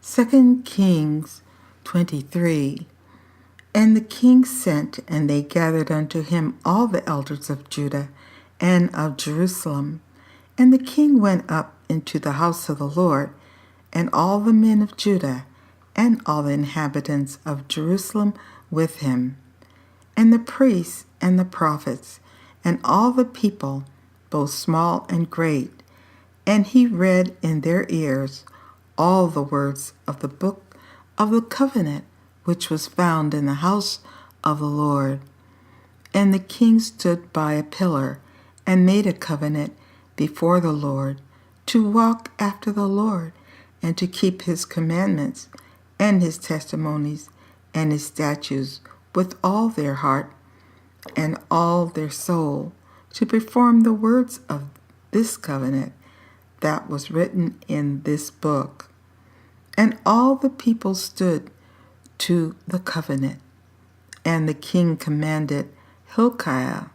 2 Kings 23. And the king sent, and they gathered unto him all the elders of Judah and of Jerusalem. And the king went up into the house of the Lord, and all the men of Judah, and all the inhabitants of Jerusalem with him, and the priests and the prophets, and all the people, both small and great. And he read in their ears all the words of the book of the covenant, which was found in the house of the Lord. And the king stood by a pillar, and made a covenant before the Lord, to walk after the Lord, and to keep his commandments, and his testimonies, and his statutes, with all their heart and all their soul, to perform the words of this covenant that was written in this book. And all the people stood to the covenant. And the king commanded Hilkiah,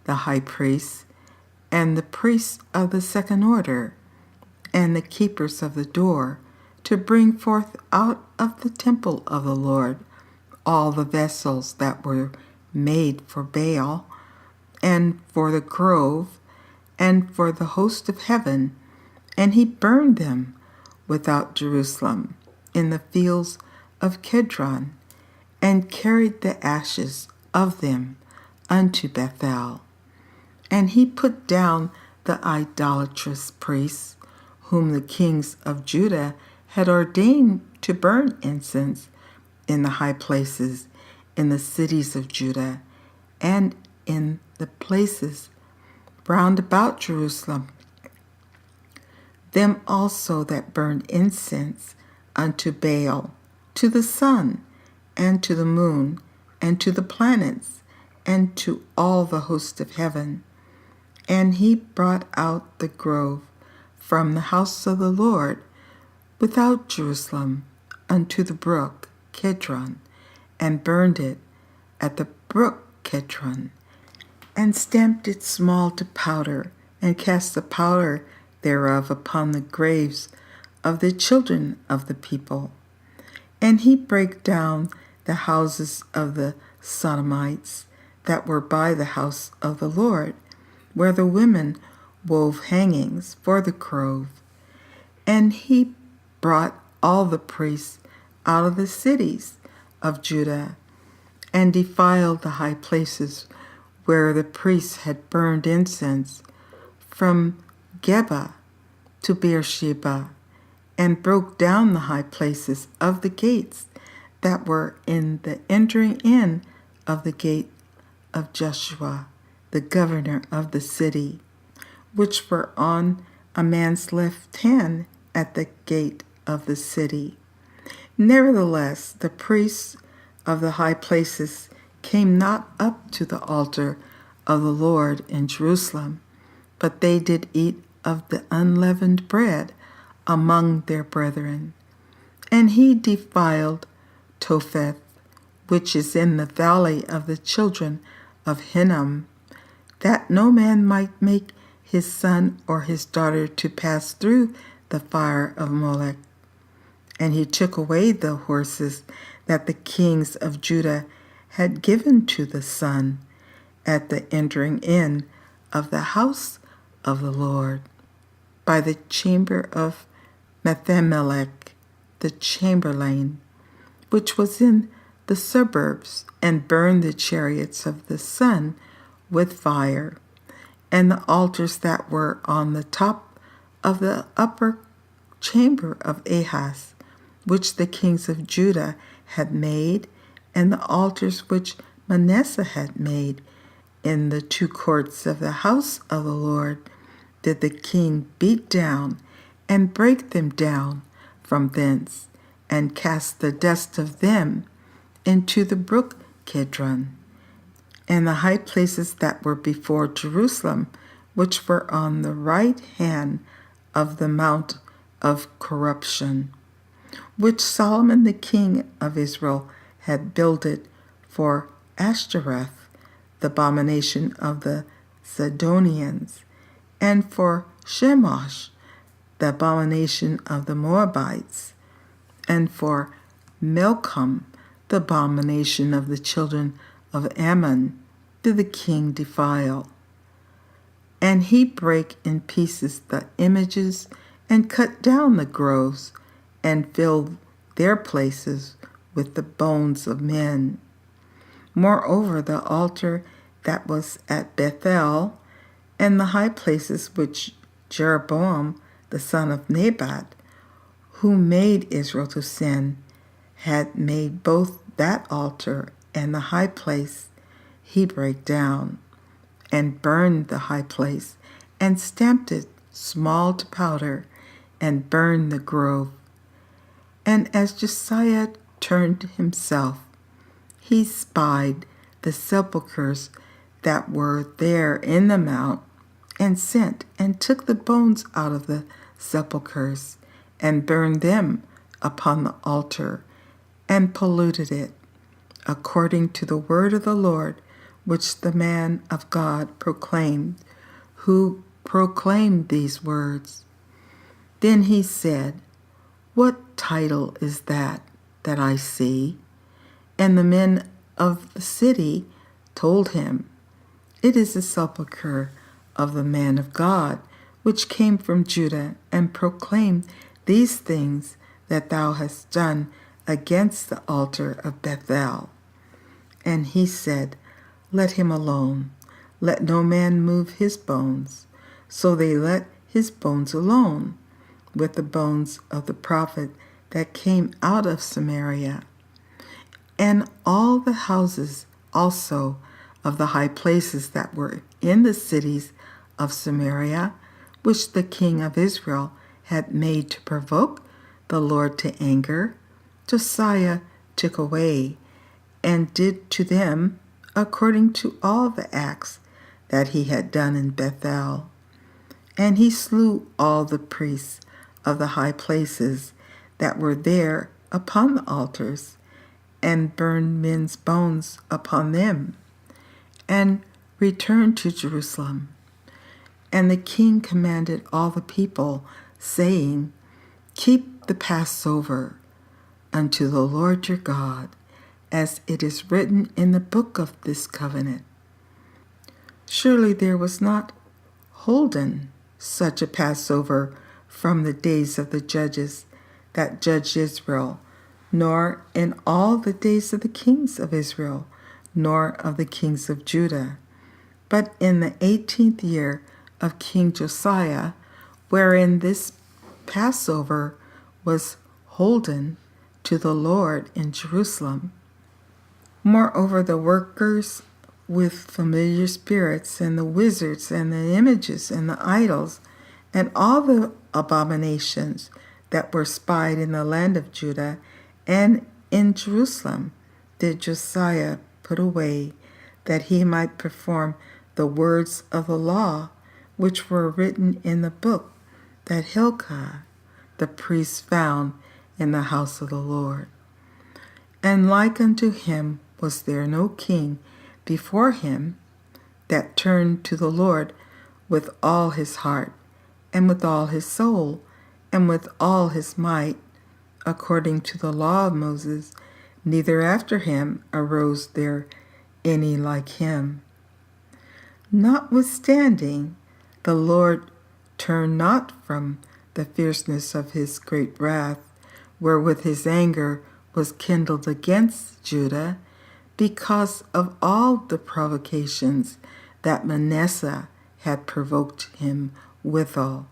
the high priest, and the priests of the second order, and the keepers of the door, to bring forth out of the temple of the Lord all the vessels that were made for Baal, and for the grove, and for the host of heaven, and he burned them without Jerusalem, in the fields of Kedron, and carried the ashes of them unto Bethel. And he put down the idolatrous priests, whom the kings of Judah had ordained to burn incense in the high places, in the cities of Judah, and in the places round about Jerusalem, them also that burned incense unto Baal, to the sun, and to the moon, and to the planets, and to all the host of heaven. And he brought out the grove from the house of the Lord without Jerusalem unto the brook Kedron, and burned it at the brook Kedron, and stamped it small to powder, and cast the powder thereof upon the graves of the children of the people. And he brake down the houses of the Sodomites that were by the house of the Lord, where the women wove hangings for the grove. And he brought all the priests out of the cities of Judah, and defiled the high places where the priests had burned incense, from Geba to Beersheba, and broke down the high places of the gates that were in the entering in of the gate of Joshua, the governor of the city, which were on a man's left hand at the gate of the city. Nevertheless, the priests of the high places came not up to the altar of the Lord in Jerusalem, but they did eat of the unleavened bread among their brethren. And he defiled Topheth, which is in the valley of the children of Hinnom, that no man might make his son or his daughter to pass through the fire of Molech. And he took away the horses that the kings of Judah had given to the sun at the entering in of the house of the Lord, by the chamber of Methamelech, the chamberlain, which was in the suburbs, and burned the chariots of the sun with fire, and the altars that were on the top of the upper chamber of Ahaz, which the kings of Judah had made, and the altars which Manasseh had made in the two courts of the house of the Lord, did the king beat down and break them down from thence, and cast the dust of them into the brook Kedron. And the high places that were before Jerusalem, which were on the right hand of the mount of corruption, which Solomon the king of Israel had builded for Ashtoreth, the abomination of the Zidonians, and for Chemosh, the abomination of the Moabites, and for Milcom, the abomination of the children of Ammon, did the king defile. And he brake in pieces the images, and cut down the groves, and filled their places with the bones of men. Moreover, the altar that was at Bethel, and the high places which Jeroboam the son of Nebat, who made Israel to sin, had made, both that altar and the high place, he brake down, and burned the high place, and stamped it small to powder, and burned the grove. And as Josiah turned himself, he spied the sepulchres that were there in the mount, and sent and took the bones out of the sepulchres, and burned them upon the altar, and polluted it, according to the word of the Lord, which the man of God proclaimed, who proclaimed these words. Then he said, What title is that I see? And the men of the city told him, It is the sepulchre of the man of God, which came from Judah, and proclaimed these things that thou hast done against the altar of Bethel. And he said, Let him alone. Let no man move his bones. So they let his bones alone, with the bones of the prophet that came out of Samaria. And all the houses also of the high places that were in the cities of Samaria, which the king of Israel had made to provoke the Lord to anger, Josiah took away, and did to them according to all the acts that he had done in Bethel. And he slew all the priests of the high places that were there upon the altars, and burned men's bones upon them, and returned to Jerusalem. And the king commanded all the people, saying, Keep the Passover unto the Lord your God, as it is written in the book of this covenant. Surely there was not holden such a Passover from the days of the judges that judged Israel, nor in all the days of the kings of Israel, nor of the kings of Judah. But in the 18th year of King Josiah, wherein this Passover was holden to the Lord in Jerusalem. Moreover, the workers with familiar spirits, and the wizards, and the images, and the idols, and all the abominations that were spied in the land of Judah and in Jerusalem, did Josiah put away, that he might perform the words of the law which were written in the book that Hilkiah the priest found in the house of the Lord. And like unto him was there no king before him that turned to the Lord with all his heart, and with all his soul, and with all his might, according to the law of Moses, neither after him arose there any like him. Notwithstanding, the Lord turned not from the fierceness of his great wrath, wherewith his anger was kindled against Judah, because of all the provocations that Manasseh had provoked him withal.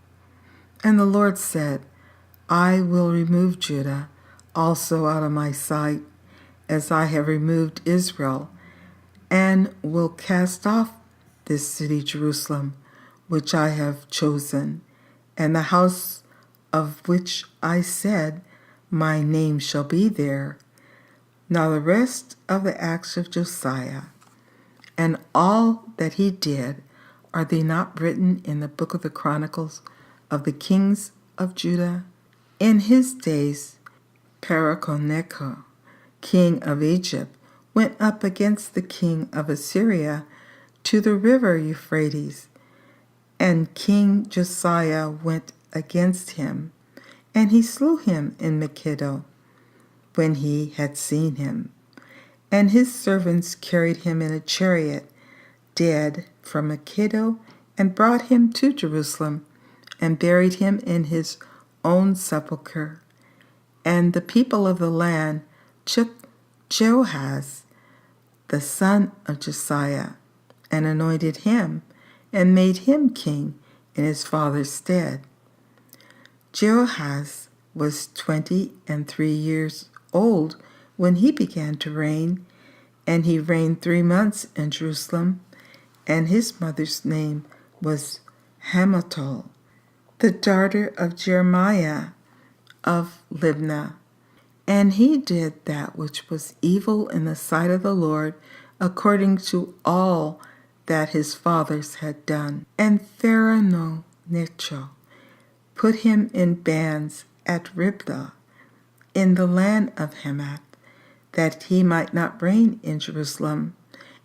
And the Lord said, I will remove Judah also out of my sight, as I have removed Israel, and will cast off this city Jerusalem, which I have chosen, and the house of which I said, My name shall be there. Now the rest of the acts of Josiah, and all that he did, are they not written in the book of the Chronicles of the kings of Judah? In his days, Paraconecho, king of Egypt, went up against the king of Assyria to the river Euphrates, and King Josiah went against him, and he slew him in Megiddo. when he had seen him. And his servants carried him in a chariot, dead, from Megiddo, and brought him to Jerusalem, and buried him in his own sepulchre. And the people of the land took Jehoahaz, the son of Josiah, and anointed him, and made him king in his father's stead. Jehoahaz was 23 years old when he began to reign, and he reigned 3 months in Jerusalem, and his mother's name was Hamutal, the daughter of Jeremiah of Libnah. And he did that which was evil in the sight of the Lord, according to all that his fathers had done. And Pharaoh Necho put him in bands at Riblah, in the land of Hamath, that he might not reign in Jerusalem,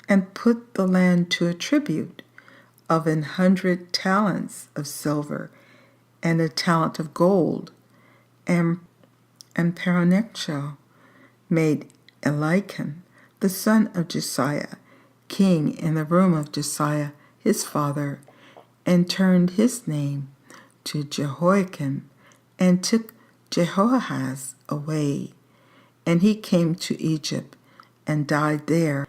and put the land to a tribute of 100 talents of silver, and a talent of gold. And Pharaoh made Eliakim, the son of Josiah, king in the room of Josiah his father, and turned his name to Jehoiakim, and took Jehoahaz away. And he came to Egypt, and died there.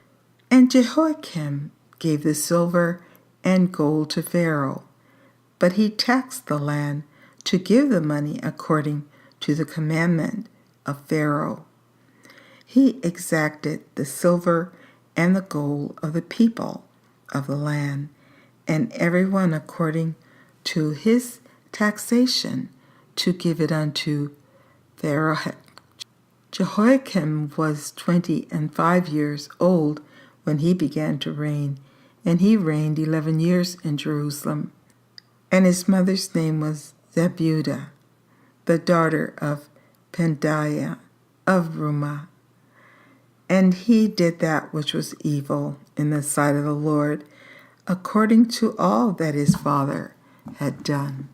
And Jehoiakim gave the silver and gold to Pharaoh, but he taxed the land to give the money according to the commandment of Pharaoh. He exacted the silver and the gold of the people of the land, and everyone according to his taxation, to give it unto Pharaoh. Jehoiakim was 25 years old when he began to reign, and he reigned 11 years in Jerusalem. And his mother's name was Zebudah, the daughter of Pedaiah of Rumah. And he did that which was evil in the sight of the Lord, according to all that his father had done.